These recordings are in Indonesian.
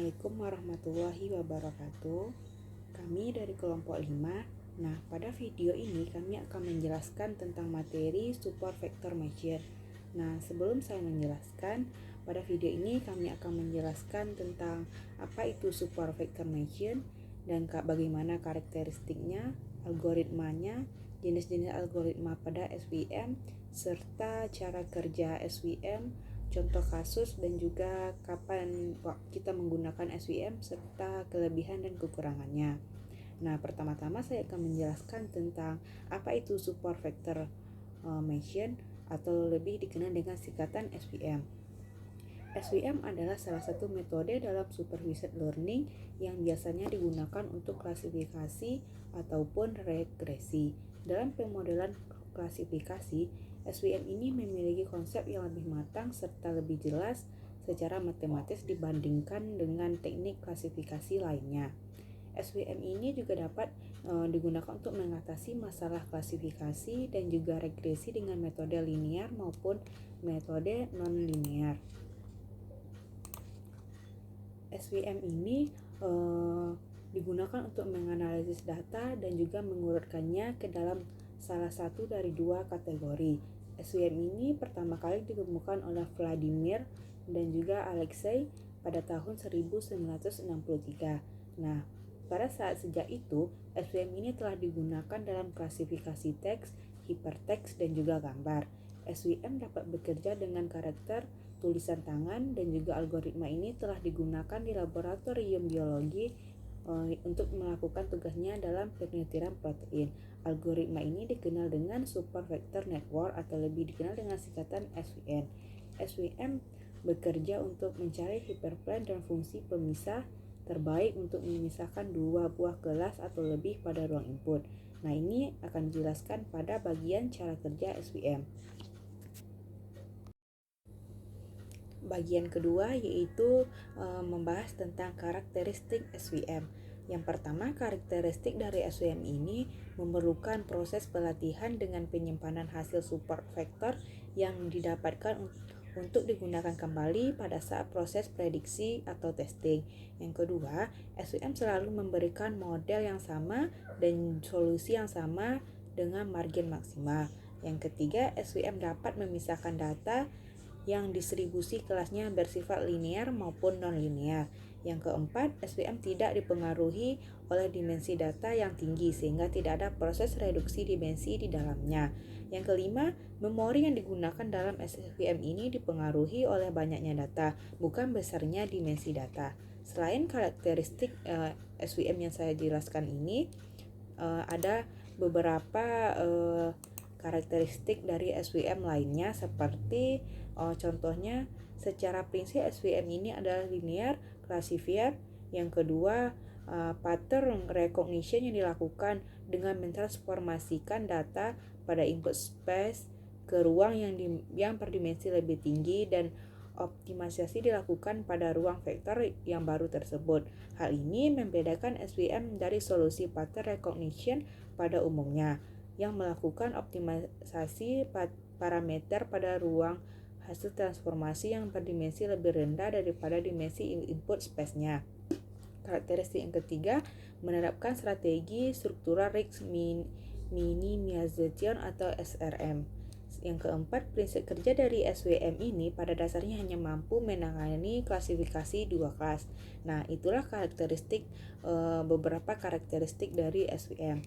Assalamualaikum warahmatullahi wabarakatuh. Kami dari kelompok 5. Nah, pada video ini kami akan menjelaskan tentang materi support vector machine. Nah, sebelum saya menjelaskan, pada video ini kami akan menjelaskan tentang apa itu support vector machine dan bagaimana karakteristiknya, algoritmanya, jenis-jenis algoritma pada SVM, serta cara kerja SVM, contoh kasus, dan juga kapan kita menggunakan SVM serta kelebihan dan kekurangannya. Nah, pertama-tama saya akan menjelaskan tentang apa itu support vector machine atau lebih dikenal dengan singkatan SVM. SVM adalah salah satu metode dalam supervised learning yang biasanya digunakan untuk klasifikasi ataupun regresi. Dalam pemodelan klasifikasi, SVM ini memiliki konsep yang lebih matang serta lebih jelas secara matematis dibandingkan dengan teknik klasifikasi lainnya. SVM ini juga dapat digunakan untuk mengatasi masalah klasifikasi dan juga regresi dengan metode linear maupun metode non-linear. SVM ini digunakan untuk menganalisis data dan juga mengurutkannya ke dalam salah satu dari dua kategori. SVM ini pertama kali ditemukan oleh Vladimir dan juga Alexei pada tahun 1963. Nah, pada saat sejak itu, SVM ini telah digunakan dalam klasifikasi teks, hiperteks, dan juga gambar. SVM dapat bekerja dengan karakter tulisan tangan dan juga algoritma ini telah digunakan di laboratorium biologi untuk melakukan tugasnya dalam penelitian protein. Algoritma ini dikenal dengan super vector network atau lebih dikenal dengan singkatan SVN. SVM bekerja untuk mencari hiperplane dan fungsi pemisah terbaik untuk memisahkan dua buah kelas atau lebih pada ruang input. Nah, ini akan dijelaskan pada bagian cara kerja SVM. Bagian kedua yaitu membahas tentang karakteristik SVM. Yang pertama, karakteristik dari SVM ini memerlukan proses pelatihan dengan penyimpanan hasil support vector yang didapatkan untuk digunakan kembali pada saat proses prediksi atau testing. Yang kedua, SVM selalu memberikan model yang sama dan solusi yang sama dengan margin maksimal. Yang ketiga, SVM dapat memisahkan data yang distribusi kelasnya bersifat linear maupun non-linear. Yang keempat, SVM tidak dipengaruhi oleh dimensi data yang tinggi sehingga tidak ada proses reduksi dimensi di dalamnya. Yang kelima, memori yang digunakan dalam SVM ini dipengaruhi oleh banyaknya data, bukan besarnya dimensi data. Selain karakteristik SVM yang saya jelaskan ini, ada beberapa karakteristik dari SVM lainnya seperti contohnya, secara prinsip SVM ini adalah linear classifier. Yang kedua, pattern recognition yang dilakukan dengan mentransformasikan data pada input space ke ruang yang berdimensi lebih tinggi dan optimalisasi dilakukan pada ruang vektor yang baru tersebut. Hal ini membedakan SVM dari solusi pattern recognition pada umumnya yang melakukan optimalisasi parameter pada ruang hasil transformasi yang berdimensi lebih rendah daripada dimensi input space-nya. Karakteristik yang ketiga, menerapkan strategi struktural risk minimization atau SRM. Yang keempat, prinsip kerja dari SVM ini pada dasarnya hanya mampu menangani klasifikasi dua kelas. Nah, itulah beberapa karakteristik dari SVM.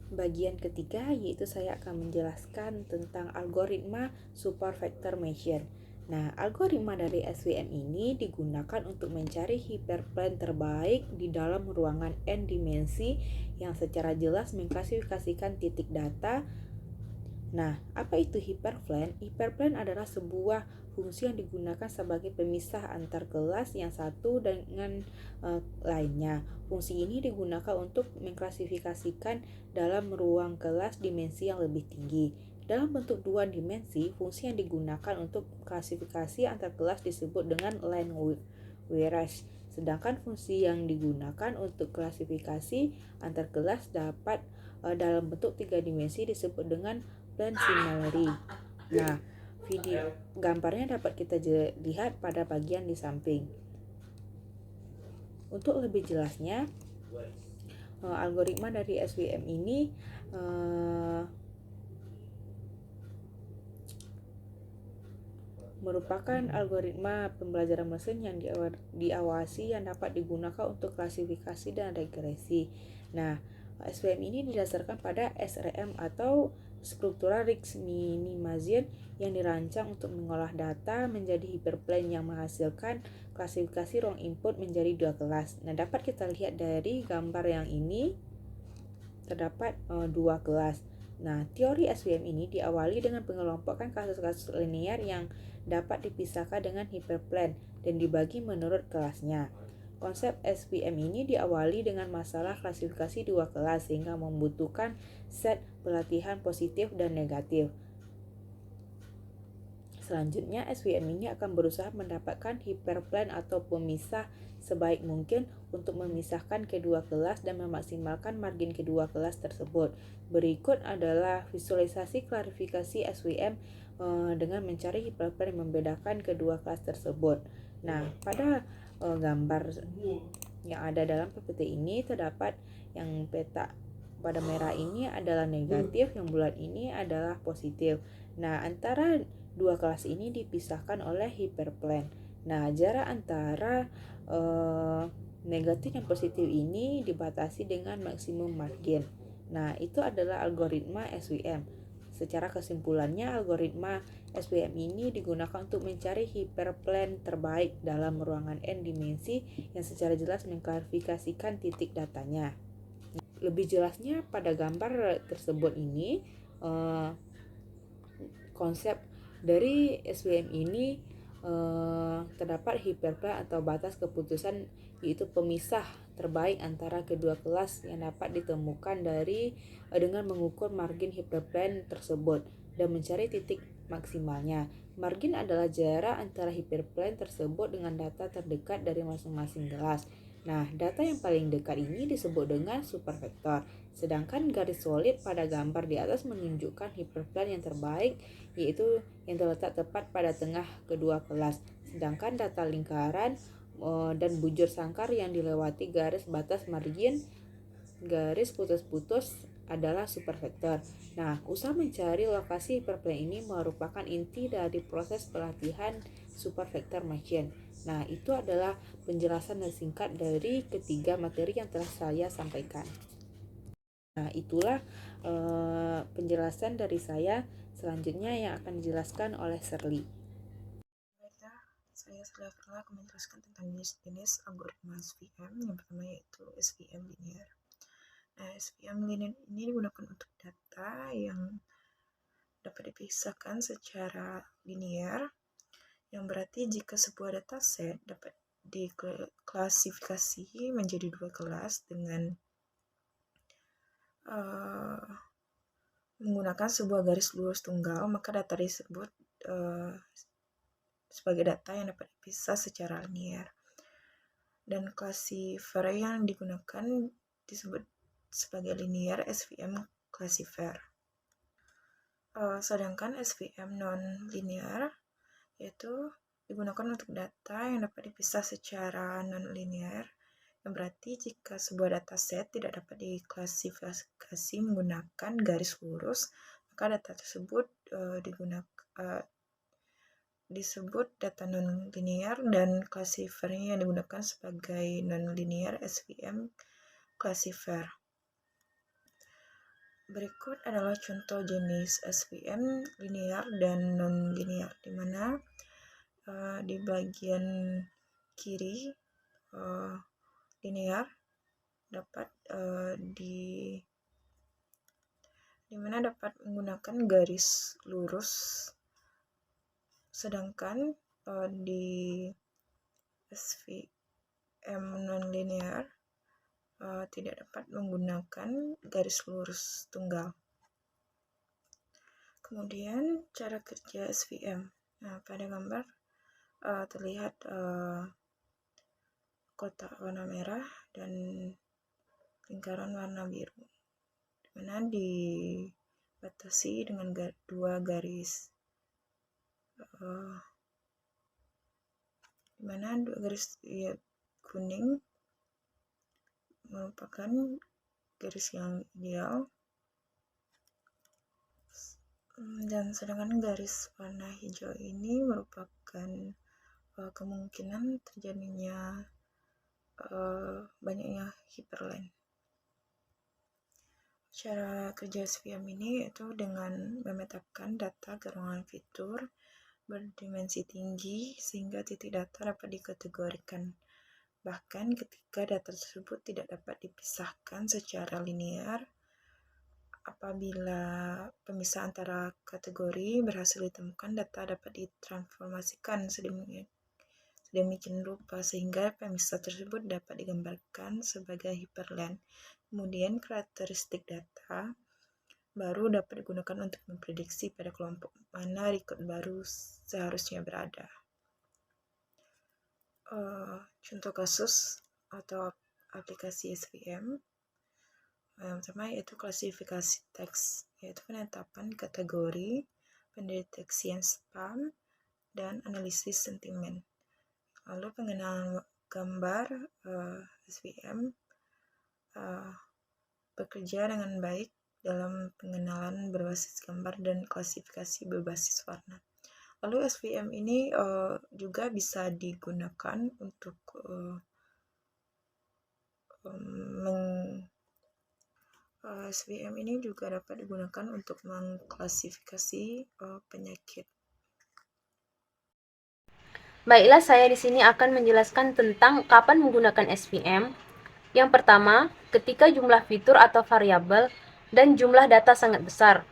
Bagian ketiga yaitu saya akan menjelaskan tentang algoritma support vector machine. Nah, algoritma dari SVM ini digunakan untuk mencari hiperplane terbaik di dalam ruangan n dimensi yang secara jelas mengklasifikasikan titik data. Nah, apa itu hiperplane? Hiperplane adalah sebuah fungsi yang digunakan sebagai pemisah antar kelas yang satu dengan lainnya. Fungsi ini digunakan untuk mengklasifikasikan dalam ruang kelas dimensi yang lebih tinggi. Dalam bentuk dua dimensi, fungsi yang digunakan untuk klasifikasi antar kelas disebut dengan language. Sedangkan fungsi yang digunakan untuk klasifikasi antar kelas dapat dalam bentuk tiga dimensi disebut dengan plane similarity. Nah, gambarnya dapat kita lihat pada bagian di samping. Untuk lebih jelasnya, algoritma dari SVM ini merupakan algoritma pembelajaran mesin yang diawasi yang dapat digunakan untuk klasifikasi dan regresi. Nah, SVM ini didasarkan pada SRM atau Structural Risk Minimization yang dirancang untuk mengolah data menjadi hyperplane yang menghasilkan klasifikasi ruang input menjadi dua kelas. Nah, dapat kita lihat dari gambar yang ini terdapat dua kelas. Nah, teori SVM ini diawali dengan pengelompokan kasus-kasus linear yang dapat dipisahkan dengan hyperplane dan dibagi menurut kelasnya. Konsep SVM ini diawali dengan masalah klasifikasi dua kelas sehingga membutuhkan set pelatihan positif dan negatif. Selanjutnya, SVM ini akan berusaha mendapatkan hyperplane atau pemisah sebaik mungkin untuk memisahkan kedua kelas dan memaksimalkan margin kedua kelas tersebut. Berikut adalah visualisasi klarifikasi SVM dengan mencari hyperplane yang membedakan kedua kelas tersebut. Nah, pada gambar yang ada dalam PPT ini terdapat yang peta pada merah ini adalah negatif, yang bulat ini adalah positif. Nah, antara dua kelas ini dipisahkan oleh hyperplane. Nah, jarak antara negatif dan positif ini dibatasi dengan maksimum margin. Nah, itu adalah algoritma SVM. Secara kesimpulannya, algoritma SVM ini digunakan untuk mencari hyperplane terbaik dalam ruangan n dimensi yang secara jelas mengklarifikasikan titik datanya. Lebih jelasnya pada gambar tersebut ini, konsep dari SVM ini terdapat hyperplane atau batas keputusan, yaitu pemisah terbaik antara kedua kelas yang dapat ditemukan dengan mengukur margin hyperplane tersebut dan mencari titik maksimalnya. Margin adalah jarak antara hyperplane tersebut dengan data terdekat dari masing-masing kelas. Nah, data yang paling dekat ini disebut dengan supervektor. Sedangkan garis solid pada gambar di atas menunjukkan hyperplane yang terbaik, yaitu yang terletak tepat pada tengah kedua kelas. Sedangkan data lingkaran dan bujur sangkar yang dilewati garis batas margin, garis putus-putus adalah supervektor. Nah, usaha mencari lokasi hyperplane ini merupakan inti dari proses pelatihan supervector machine. Nah, itu adalah penjelasan yang singkat dari ketiga materi yang telah saya sampaikan. Nah, itulah penjelasan dari saya. Selanjutnya yang akan dijelaskan oleh Shirley. Baiklah, saya telah menjelaskan tentang jenis-jenis algoritma SVM. Yang pertama yaitu SVM linear. Nah, SVM linear ini digunakan untuk data yang dapat dipisahkan secara linear, yang berarti jika sebuah dataset dapat diklasifikasi menjadi dua kelas dengan menggunakan sebuah garis lurus tunggal, maka data tersebut sebagai data yang dapat dipisah secara linear. Dan classifier yang digunakan disebut sebagai linear SVM classifier. Sedangkan SVM non-linear yaitu digunakan untuk data yang dapat dipisah secara non-linear, yang berarti jika sebuah dataset tidak dapat diklasifikasi menggunakan garis lurus, maka data tersebut disebut data non-linear dan classifiernya yang digunakan sebagai non-linear SVM classifier. Berikut adalah contoh jenis SVM linear dan non-linear, di mana di bagian kiri linear dapat di mana dapat menggunakan garis lurus, sedangkan di SVM non-linear tidak dapat menggunakan garis lurus tunggal. Kemudian cara kerja SVM. Nah, pada gambar terlihat kotak warna merah dan lingkaran warna biru, di mana dibatasi dengan dua garis, di mana dua garis kuning merupakan garis yang ideal, dan sedangkan garis warna hijau ini merupakan kemungkinan terjadinya banyaknya hyperlink. Cara kerja SVM ini yaitu dengan memetakan data ke ruangan fitur berdimensi tinggi sehingga titik data dapat dikategorikan. Bahkan ketika data tersebut tidak dapat dipisahkan secara linear, apabila pemisah antara kategori berhasil ditemukan, data dapat ditransformasikan sedemikian rupa sehingga pemisah tersebut dapat digambarkan sebagai hyperlink. Kemudian karakteristik data baru dapat digunakan untuk memprediksi pada kelompok mana record baru seharusnya berada. Contoh kasus atau aplikasi SVM yang pertama yaitu klasifikasi teks, yaitu penetapan kategori, pendeteksian spam, dan analisis sentimen. Lalu pengenalan gambar, SVM bekerja dengan baik dalam pengenalan berbasis gambar dan klasifikasi berbasis warna. Lalu SVM ini juga bisa digunakan untuk SVM ini juga dapat digunakan untuk mengklasifikasi penyakit. Baiklah, saya di sini akan menjelaskan tentang kapan menggunakan SVM. Yang pertama, ketika jumlah fitur atau variabel dan jumlah data sangat besar.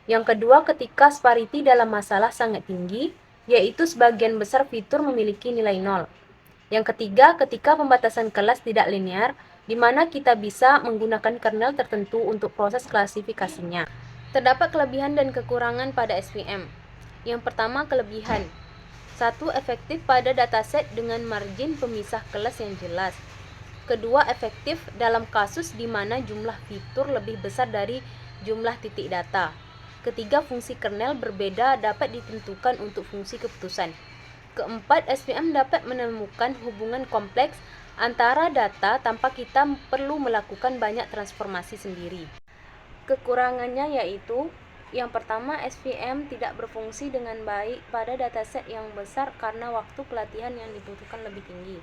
Yang kedua, ketika sparity dalam masalah sangat tinggi, yaitu sebagian besar fitur memiliki nilai 0. Yang ketiga, ketika pembatasan kelas tidak linear, di mana kita bisa menggunakan kernel tertentu untuk proses klasifikasinya. Terdapat kelebihan dan kekurangan pada SVM. Yang pertama, kelebihan. 1. Efektif pada dataset dengan margin pemisah kelas yang jelas. Kedua, efektif dalam kasus di mana jumlah fitur lebih besar dari jumlah titik data. Ketiga, fungsi kernel berbeda dapat ditentukan untuk fungsi keputusan. Keempat, SVM dapat menemukan hubungan kompleks antara data tanpa kita perlu melakukan banyak transformasi sendiri. Kekurangannya yaitu yang pertama, SVM tidak berfungsi dengan baik pada dataset yang besar karena waktu pelatihan yang dibutuhkan lebih tinggi.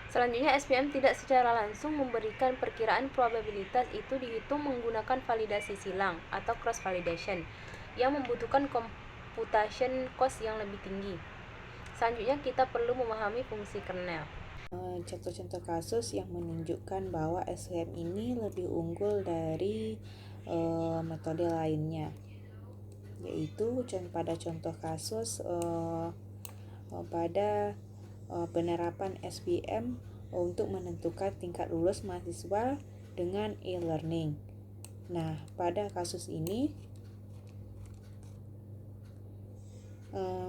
Selanjutnya, SVM tidak secara langsung memberikan perkiraan probabilitas itu dihitung menggunakan validasi silang atau cross validation yang membutuhkan computation cost yang lebih tinggi. Selanjutnya, kita perlu memahami fungsi kernel. Contoh-contoh kasus yang menunjukkan bahwa SVM ini lebih unggul dari metode lainnya, yaitu pada contoh kasus pada penerapan SVM untuk menentukan tingkat lulus mahasiswa dengan e-learning. Nah, pada kasus ini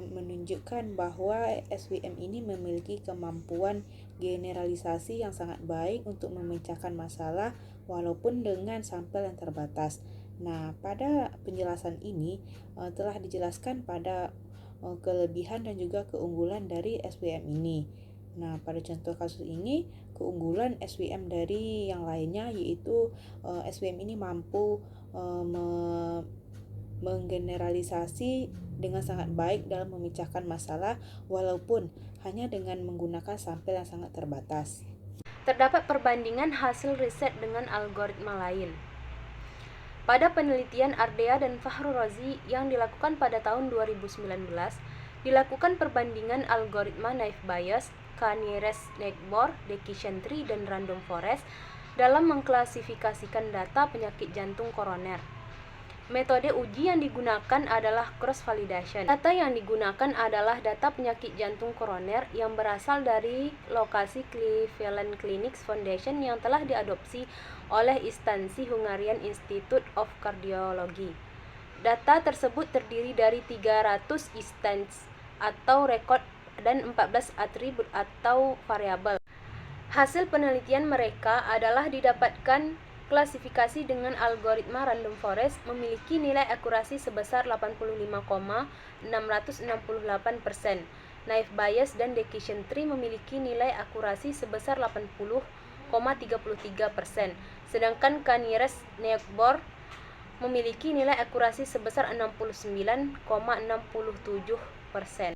menunjukkan bahwa SVM ini memiliki kemampuan generalisasi yang sangat baik untuk memecahkan masalah walaupun dengan sampel yang terbatas. Nah, pada penjelasan ini telah dijelaskan pada kelebihan dan juga keunggulan dari SVM ini. Nah, pada contoh kasus ini, keunggulan SVM dari yang lainnya yaitu SVM ini mampu menggeneralisasi dengan sangat baik dalam memecahkan masalah walaupun hanya dengan menggunakan sampel yang sangat terbatas. Terdapat perbandingan hasil riset dengan algoritma lain. Pada penelitian Ardea dan Fahru Razi yang dilakukan pada tahun 2019, dilakukan perbandingan algoritma naive Bayes, K-nearest-neighbor, decision tree, dan random forest dalam mengklasifikasikan data penyakit jantung koroner. Metode uji yang digunakan adalah cross-validation. Data yang digunakan adalah data penyakit jantung koroner yang berasal dari lokasi Cleveland Clinic Foundation yang telah diadopsi oleh instansi Hungarian Institute of Cardiology. Data tersebut terdiri dari 300 instance atau rekod dan 14 atribut atau variabel. Hasil penelitian mereka adalah didapatkan klasifikasi dengan algoritma random forest memiliki nilai akurasi sebesar 85,668%. naive Bayes, dan decision tree memiliki nilai akurasi sebesar 80,33%, sedangkan K-nearest neighbor memiliki nilai akurasi sebesar 69,67%.